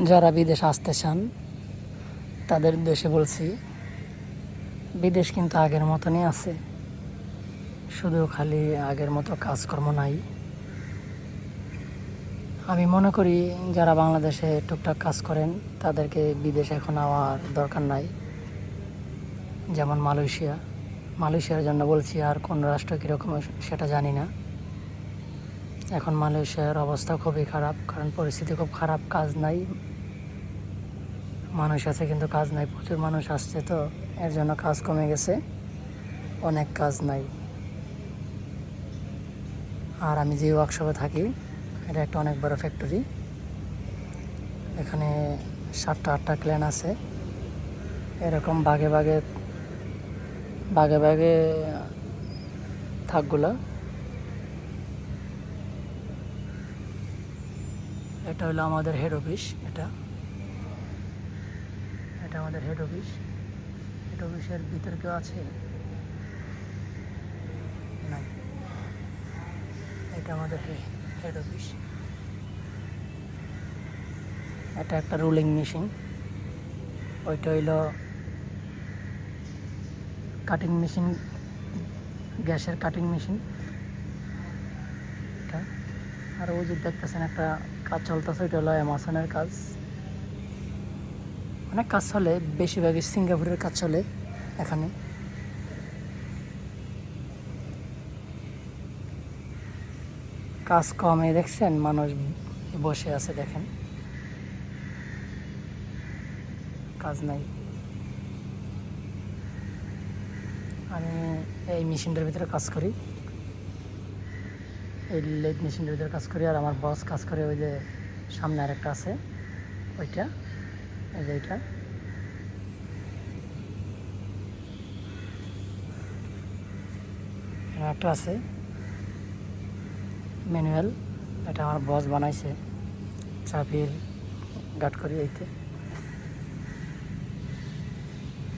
যারা বিদেশ আসতে চান তাদের উদ্দেশ্যে বলছি, বিদেশ কিন্তু আগের মতনই আছে, শুধু খালি আগের মতো কাজকর্ম নাই। আমি মনে করি যারা বাংলাদেশে টুকটাক কাজ করেন তাদেরকে বিদেশে এখন আওয়ার দরকার নাই। যেমন মালয়েশিয়ার জন্য বলছি, আর কোন রাষ্ট্র কীরকম সেটা জানি না। এখন মালয়েশিয়ার অবস্থা খুবই খারাপ, কারণ পরিস্থিতি খুব খারাপ, কাজ নাই, মানুষ আছে কিন্তু কাজ নাই, প্রচুর মানুষ আসছে, তো এর জন্য কাজ কমে গেছে, অনেক কাজ নাই। আর আমি যে ওয়ার্কশপে থাকি এটা একটা অনেক বড় ফ্যাক্টরি, এখানে 7টা-8টা ক্লেন আছে, এরকম ভাগে ভাগে থাকগুলা। এটা হলো আমাদের হেড অফিস, এটা আমাদের হেড অফিসের ভিতরে কেউ আছে? নাই। এটা আমাদের হেড অফিস। এটা একটা রোলিং মেশিন, ওইটা হইলো কাটিং মেশিন, গ্যাসের কাটিং মেশিন এটা। আর ওই যে দেখতেছেন একটা কাজ চলতেছে, ওইটা হলো অ্যামাজনের কাজ। অনেক কাজ চলে, বেশিরভাগই সিঙ্গাপুরের কাজ চলে এখানে। কাজ কমে, দেখছেন মানুষ বসে আছে, দেখেন কাজ নাই। আমি এই মেশিনটার ভিতরে কাজ করি, এই লেদ মেশিনটার ভিতরে কাজ করি, আর আমার বস কাজ করে ওই যে সামনে আরেকটা আছে, ওইটা, এই যে এইটা। একটা আছে ম্যানুয়াল, এটা আমার বস বানাইছে, চাবির গার্ড করি এইতে।